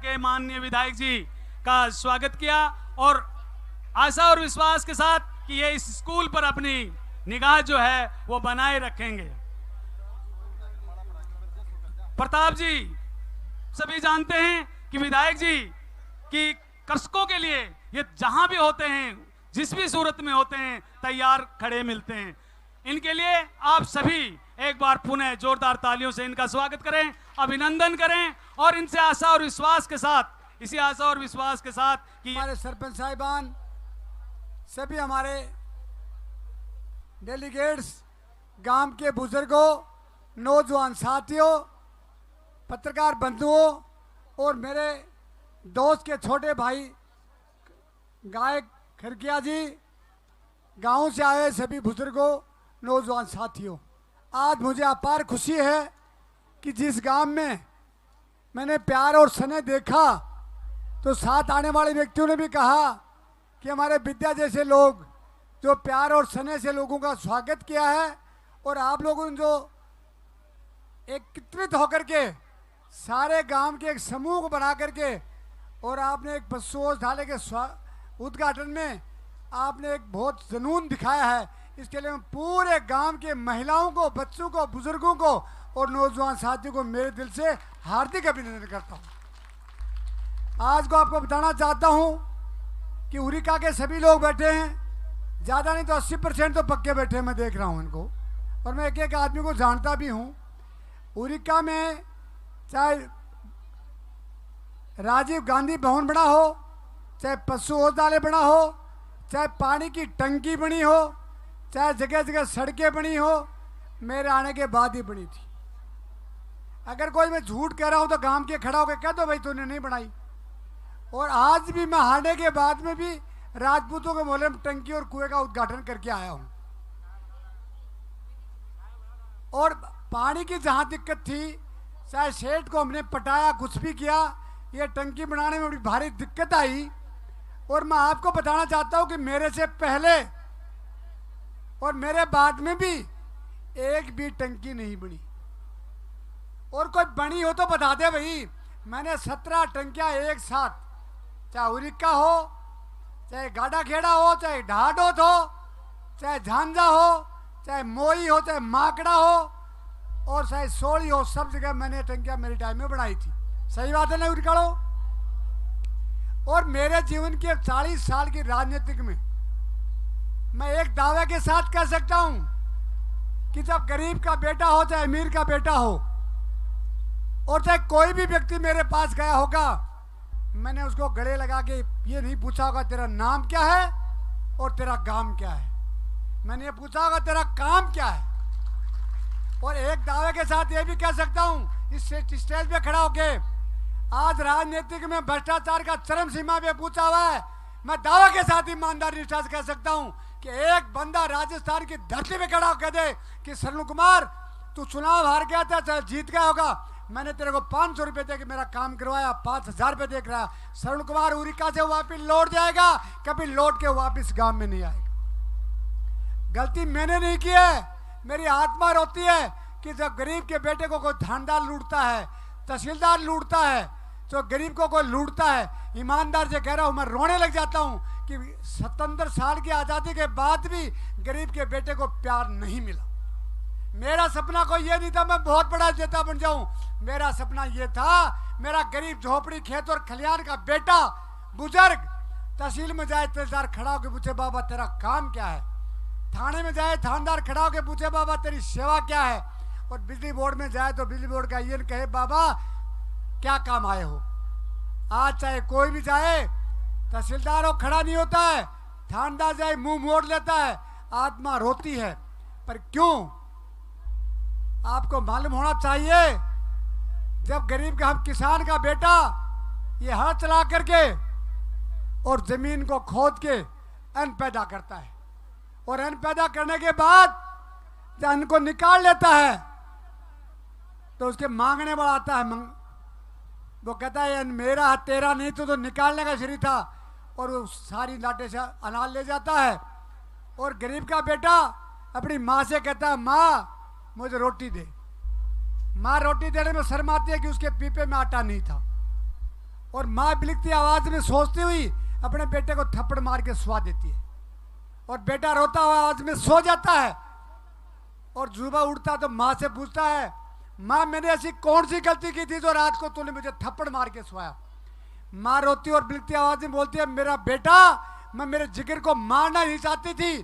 के माननीय विधायक जी का स्वागत किया और आशा और विश्वास के साथ कि ये इस स्कूल पर अपनी निगाह जो है वो बनाए रखेंगे। प्रताप जी, सभी जानते हैं कि विधायक जी की कृषकों के लिए ये जहां भी होते हैं, जिस भी सूरत में होते हैं, तैयार खड़े मिलते हैं। इनके लिए आप सभी एक बार पुनः जोरदार तालियों से इनका स्वागत करें, अभिनंदन करें और इनसे आशा और विश्वास के साथ, इसी आशा और विश्वास के साथ कि हमारे सरपंच साहिबान, सभी हमारे डेलीगेट्स, गांव के बुजुर्गों, नौजवान साथियों, पत्रकार बंधुओं और मेरे दोस्त के छोटे भाई गायक खरकिया जी, गांव से आए सभी बुजुर्गों, नौजवान साथियों, आज मुझे अपार खुशी है कि जिस गांव में मैंने प्यार और स्नेह देखा तो साथ आने वाले व्यक्तियों ने भी कहा कि हमारे विद्या जैसे लोग जो प्यार और स्नेह से लोगों का स्वागत किया है और आप लोगों ने जो एकत्रित होकर के सारे गांव के एक समूह को बना करके और आपने एक पशु औषधालय के उद्घाटन में आपने एक बहुत जुनून दिखाया है। इसके लिए मैं पूरे गांव के महिलाओं को, बच्चों को, बुजुर्गों को और नौजवान साथियों को मेरे दिल से हार्दिक अभिनंदन करता हूं। आज को आपको बताना चाहता हूं कि उरिका के सभी लोग बैठे हैं, ज़्यादा नहीं तो 80% तो पक्के बैठे हैं, मैं देख रहा हूं इनको, और मैं एक एक आदमी को जानता भी हूं। उरिका में चाहे राजीव गांधी भवन बना हो, चाहे पशु औषधालय बना हो, चाहे पानी की टंकी बनी हो, चाहे जगह जगह सड़कें बनी हो, मेरे आने के बाद ही बनी थी। अगर कोई मैं झूठ कह रहा हूं तो गांव के खड़ा होकर कह दो भाई तूने नहीं बनाई। और आज भी मैं हारने के बाद में भी राजपूतों के मोहल्ले में टंकी और कुएं का उद्घाटन करके आया हूं। और पानी की जहां दिक्कत थी, चाहे सेठ को हमने पटाया, कुछ भी किया, ये टंकी बनाने में बड़ी भारी दिक्कत आई। और मैं आपको बताना चाहता हूं कि मेरे से पहले और मेरे बाद में भी एक भी टंकी नहीं बनी। और कोई बनी हो तो बता दे भाई। मैंने 17 टंकियां एक साथ, चाहे उरिका हो, चाहे गाड़ा खेड़ा हो, चाहे ढाडोत हो, चाहे झांझा हो, चाहे मोई हो, चाहे माकड़ा हो और चाहे सोली हो, सब जगह मैंने टंकियां मेरे टाइम में बनाई थी। सही बात है ना उरिकाड़ो? और मेरे जीवन के 40 साल की राजनीतिक में मैं एक दावे के साथ कह सकता हूं कि जब गरीब का बेटा हो, चाहे अमीर का बेटा हो, और चाहे कोई भी व्यक्ति मेरे पास गया होगा, मैंने उसको गले लगा के ये नहीं पूछा होगा तेरा नाम क्या है और तेरा काम क्या है, मैंने ये पूछा होगा तेरा काम क्या है। और एक दावे के साथ ये भी कह सकता हूं इस स्टेज पे खड़ा होके, आज राजनीतिक में भ्रष्टाचार का चरम सीमा पे पूछा हुआ है। मैं दावा के साथ ईमानदार निष्ठा से कह सकता हूं कि एक बंदा राजस्थान की धरती पे खड़ा होकर दे कि सरनु कुमार तू चुनाव हार गया था, चाहे जीत गया होगा, मैंने तेरे को 500 रुपए दे के मेरा काम करवाया, 5000 रुपए देख रहा है, सरनु कुमार उरिका से वापिस लौट जाएगा, कभी लौट के वापिस गांव में नहीं आएगा। गलती मैंने नहीं की है, मेरी आत्मा रोती है कि जब गरीब के बेटे को कोई थानेदार लूटता है, तहसीलदार लूटता है, जो गरीब को कोई लूटता है, ईमानदार से कह रहा हूं मैं रोने लग जाता हूं कि 77 साल की आज़ादी के बाद भी गरीब के बेटे को प्यार नहीं मिला। मेरा सपना कोई ये नहीं था मैं बहुत बड़ा नेता बन जाऊं, मेरा सपना ये था मेरा गरीब झोपड़ी खेत और खलियान का बेटा बुजुर्ग तहसील में जाए, तहसीलदार खड़ा होकर पूछे बाबा तेरा काम क्या है, थाने में जाए थानेदार खड़ा होकर पूछे बाबा तेरी सेवा क्या है, और बिजली बोर्ड में जाए तो बिजली बोर्ड का ये कहे बाबा क्या काम आए हो। आज चाहे कोई भी जाए, तहसीलदार हो खड़ा नहीं होता है, थानेदार जाए मुंह मोड़ लेता है, आत्मा रोती है। पर क्यों? आपको मालूम होना चाहिए, जब गरीब का हम किसान का बेटा ये हल चला करके और जमीन को खोद के अन्न पैदा करता है, और अन्न पैदा करने के बाद जब अन्न को निकाल लेता है तो उसके मांगने वाला आता है, वो कहता है मेरा तेरा नहीं तो निकालने का शरीर था, और वो सारी लाटे से अनाज ले जाता है। और गरीब का बेटा अपनी माँ से कहता है माँ मुझे रोटी दे। माँ रोटी देने में शर्माती है कि उसके पीपे में आटा नहीं था। और माँ बिलखती आवाज में सोचती हुई अपने बेटे को थप्पड़ मार के सुला देती है और बेटा रोता हुआ आवाज में सो जाता है। और सुबह उठता तो माँ से पूछता है, माँ मैंने ऐसी कौन सी गलती की थी जो रात को तूने मुझे थप्पड़ मार के सोया? माँ रोती और बिलखती आवाज में बोलती है, मेरा बेटा, मैं मेरे जिगर को मारना ही चाहती थी,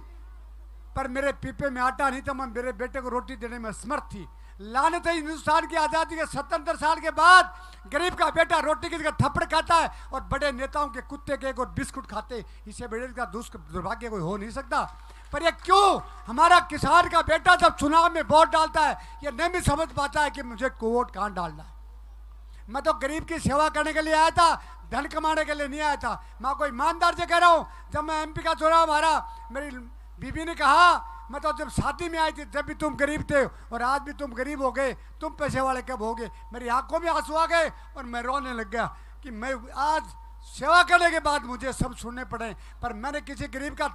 पर मेरे पीपे में आटा नहीं था, मैं मेरे बेटे को रोटी देने में असमर्थ थी। लानत है, हिंदुस्तान की आज़ादी के 77 साल के बाद गरीब का बेटा रोटी की जगह थप्पड़ खाता है और बड़े नेताओं के कुत्ते केक और बिस्कुट खाते। इससे बड़े का दुर्भाग्य कोई हो नहीं सकता। पर ये क्यों हमारा किसान का बेटा जब चुनाव में वोट डालता है ये नहीं भी समझ पाता है कि मुझे वोट कहाँ डालना है। मैं तो गरीब की सेवा करने के लिए आया था, धन कमाने के लिए नहीं आया था। मैं कोई ईमानदार से कह रहा हूँ, जब मैं MP का चुनाव हारा, मेरी बीबी ने कहा, मैं तो जब शादी में आई थी जब भी तुम गरीब थे और आज भी तुम गरीब हो गए, तुम पैसे वाले कब हो गए? मेरी आंखों में आंसू आ गए और मैं रोने लग गया कि मैं आज सेवा करने के बाद मुझे सब सुनने पड़े, पर मैंने किसी गरीब का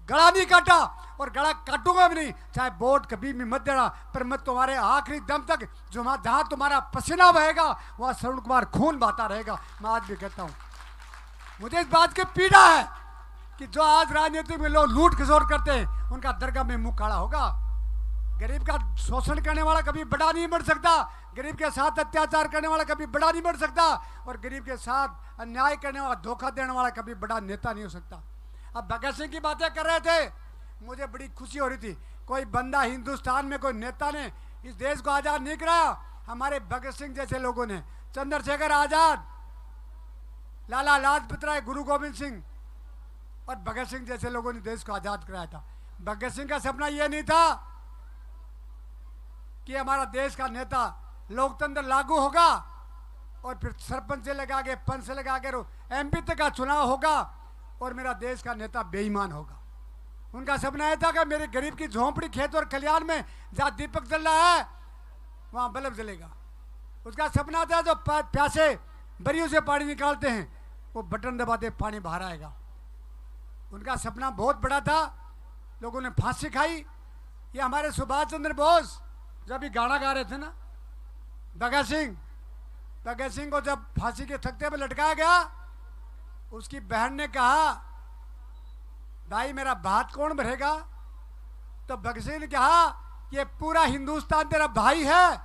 गला नहीं काटा और गला काटूंगा भी नहीं, चाहे वोट कभी भी मत देना, पर मैं तुम्हारे आखिरी दम तक जो जहाँ तुम्हारा पसीना बहेगा वहाँ श्रवण कुमार खून बहता रहेगा। मैं आज भी कहता हूँ, मुझे इस बात की पीड़ा है कि जो आज राजनीति में लोग लूट खसोट करते हैं उनका दरगाह में मुंह काला होगा। गरीब का शोषण करने वाला कभी बड़ा नहीं बन सकता, गरीब के साथ अत्याचार करने वाला कभी बड़ा नहीं बन सकता, और गरीब के साथ अन्याय करने वाला, धोखा देने वाला कभी बड़ा नेता नहीं हो सकता। अब भगत सिंह की बातें कर रहे थे, मुझे बड़ी खुशी हो रही थी। कोई बंदा हिंदुस्तान में, कोई नेता ने इस देश को आज़ाद नहीं कराया, हमारे भगत सिंह जैसे लोगों ने, चंद्रशेखर आज़ाद, लाला लाजपत राय, गुरु गोविंद सिंह और भगत सिंह जैसे लोगों ने देश को आज़ाद कराया था। भगत सिंह का सपना यह नहीं था कि हमारा देश का नेता लोकतंत्र लागू होगा और फिर सरपंच से लगा के, पंच से लगा के MP तक का चुनाव होगा और मेरा देश का नेता बेईमान होगा। उनका सपना यह था कि मेरे गरीब की झोंपड़ी, खेत और खलियान में जहाँ दीपक जल रहा है वहाँ बल्ब जलेगा। उसका सपना था जो प्यासे बरियों से पानी निकालते हैं वो बटन दबाते पानी बाहर आएगा। उनका सपना बहुत बड़ा था, लोगों ने फांसी खाई। ये हमारे सुभाष चंद्र बोस जब भी गाना गा रहे थे ना, भगत सिंह को जब फांसी के तख्ते पर लटकाया गया, उसकी बहन ने कहा, भाई मेरा भात कौन भरेगा? तो भगत सिंह ने कहा, ये पूरा हिंदुस्तान तेरा भाई है,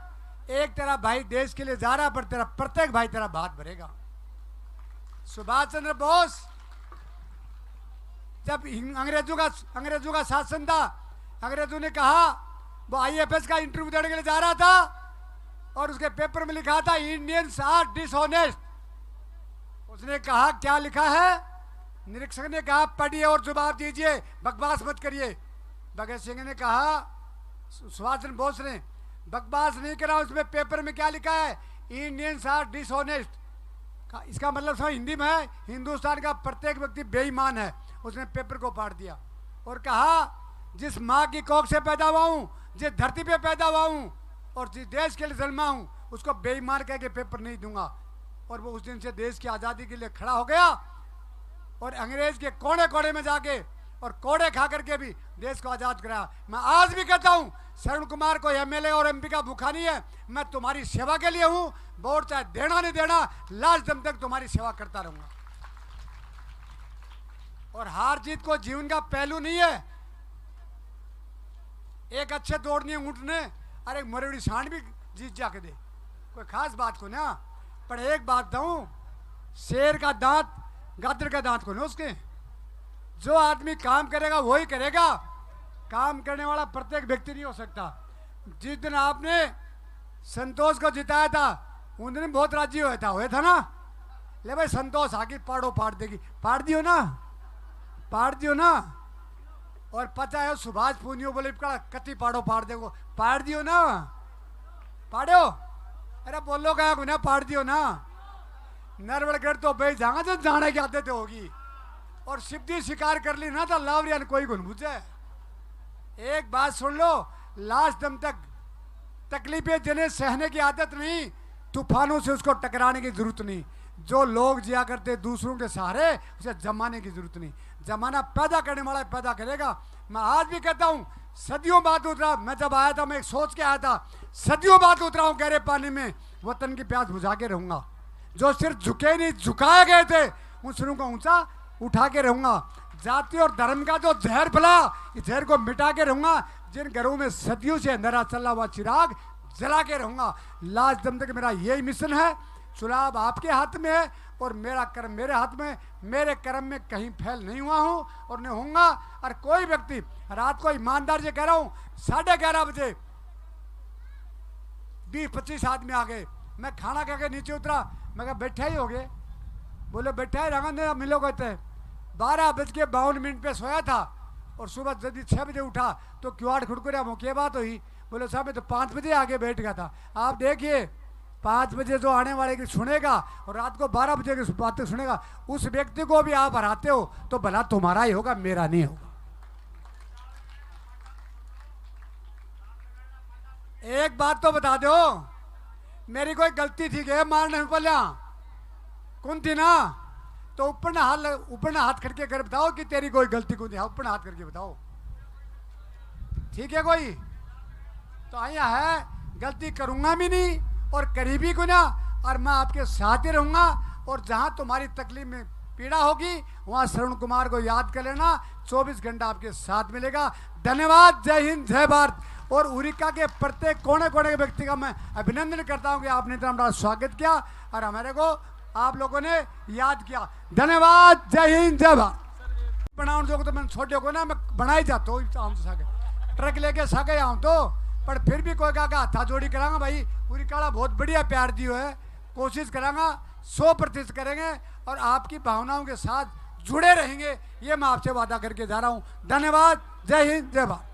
एक तेरा भाई देश के लिए जा रहा, पर तेरा प्रत्येक भाई तेरा भात भरेगा। सुभाष चंद्र बोस जब अंग्रेजों का शासन था, अंग्रेजों ने कहा, वो IFS का इंटरव्यू देने के लिए जा रहा था और उसके पेपर में लिखा था इंडियंस आर डिसऑनेस्ट। उसने कहा क्या लिखा है? निरीक्षक ने कहा पढ़िए और जवाब दीजिए, बकवास मत करिए। भगत सिंह ने कहा, सुभाष चंद्र बोस ने, बकवास नहीं करा, उसमें पेपर में क्या लिखा है? Indians are dishonest. इसका मतलब समझ हिंदी में है, हिंदुस्तान का प्रत्येक व्यक्ति बेईमान है। उसने पेपर को फाड़ दिया और कहा, जिस माँ की कोख से पैदा हुआ हूँ, जिस धरती पे पैदा हुआ हूँ और जिस देश के लिए जन्मा हूँ, उसको बेईमान कह के पेपर नहीं दूंगा। और वो उस दिन से देश की आज़ादी के लिए खड़ा हो गया और अंग्रेज के कोने कोने में जाके और कोड़े खा करके भी देश को आज़ाद कराया। मैं आज भी कहता हूँ, श्रवण कुमार को MLA और MP का भूखा नहीं है, मैं तुम्हारी सेवा के लिए हूँ। वोट चाहे देना नहीं देना, लास्ट दम तक तुम्हारी सेवा करता रहूँगा। और हार जीत को जीवन का पहलू नहीं है। एक अच्छे दौड़नी ऊँट ने अरे मरेड़ी सांड भी जीत जाके दे, कोई खास बात को ना। पर एक बात बताऊं, शेर का दांत गादर का दांत को ना उसके। जो आदमी काम करेगा वही करेगा, काम करने वाला प्रत्येक व्यक्ति नहीं हो सकता। जिस दिन आपने संतोष को जिताया था उन दिन बहुत राजी हुआ था ना, ले भाई संतोष आगे पाड़ो पाड़ देगी, पाड़ दियो ना, पाड़ दियो ना। और पता है सुभाष पूनियो बोले कति पाड़ो पाड़ देगो, पाड़ दियो ना, पाड़ो, अरे बोलो गया ना, पाड़ दियो ना। नरवड़गढ़ तो भाई जहाँ से जाने की आदत होगी और सिद्धि शिकार कर ली ना तो लावरियान कोई गुन बुझे। एक बात सुन लो, लास्ट दम तक तकलीफें जिन्हें सहने की आदत नहीं, तूफानों से उसको टकराने की जरूरत नहीं। जो लोग जिया करते दूसरों के सहारे, उसे जमाने की जरूरत नहीं। जमाना पैदा करने वाला पैदा करेगा। मैं आज भी कहता हूँ, सदियों बाद उतरा, मैं जब आया था मैं एक सोच के आया था, सदियों बाद उतरा हूँ गहरे पानी में, वतन की प्यास बुझा के रहूँगा। जो सिर झुके नहीं झुकाए गए थे उन सिरों को ऊंचा उठा के रहूंगा। जाति और धर्म का जो जहर फैला इस जहर को मिटा के रहूंगा। जिन घरों में सदियों से अंधेरा चला हुआ चिराग जला के रहूंगा। लास्ट दम तक मेरा यही मिशन है। चुनाव आपके हाथ में है और मेरा कर्म मेरे हाथ में। मेरे कर्म में कहीं फैल नहीं हुआ हूं और नहीं होऊंगा। और कोई व्यक्ति रात को ईमानदार से कह रहा हूं 11:30 बजे 20-25 आदमी आ गए। मैं खाना खा के नीचे उतरा, मैं कहा बैठा ही हो गए। बोले बैठा ही रंगा मिलो कहते 12:52 पे सोया था और सुबह जल्दी 6 बजे उठा तो क्यूआर खुड़कुरिया मुख्य बात हुई। बोले साहब मैं तो 5 बजे आगे बैठ गया था। आप देखिए 5 बजे जो आने वाले की सुनेगा और रात को 12 बजे की बातें सुनेगा, उस व्यक्ति को भी आप हराते हो तो भला तुम्हारा ही होगा, मेरा नहीं होगा। एक बात तो बता दो, मेरी कोई गलती थी क्या मारने में पहले कौन थी ना? तो ऊपर ना हाथ करके कर बताओ कि तेरी कोई गलती कौन थी। ऊपर हाथ करके बताओ, ठीक है? कोई तो आया है गलती करूंगा भी नहीं और करीबी को ना, और मैं आपके साथ ही रहूंगा। और जहां तुम्हारी तकलीफ में पीड़ा होगी वहां श्रवण कुमार को याद कर लेना, 24 घंटा आपके साथ मिलेगा। धन्यवाद। जय हिंद, जय भारत। और उरिका के प्रत्येक कोने कोने के व्यक्ति का मैं अभिनंदन करता हूं कि आपने इतना हमारा स्वागत किया और हमारे को आप लोगों ने याद किया। धन्यवाद। जय हिंद, जय भारत। बनाने जो तो मैंने छोटे को ना मैं बना ही जाता हूँ, ट्रक लेके सके आऊँ तो, पर फिर भी कोई कहा हाथा जोड़ी करांगा भाई। उरिका बहुत बढ़िया प्यार दियो है, कोशिश करांगा 100% करेंगे और आपकी भावनाओं के साथ जुड़े रहेंगे, ये मैं आपसे वादा करके जा रहा हूँ। धन्यवाद। जय हिंद, जय भारत।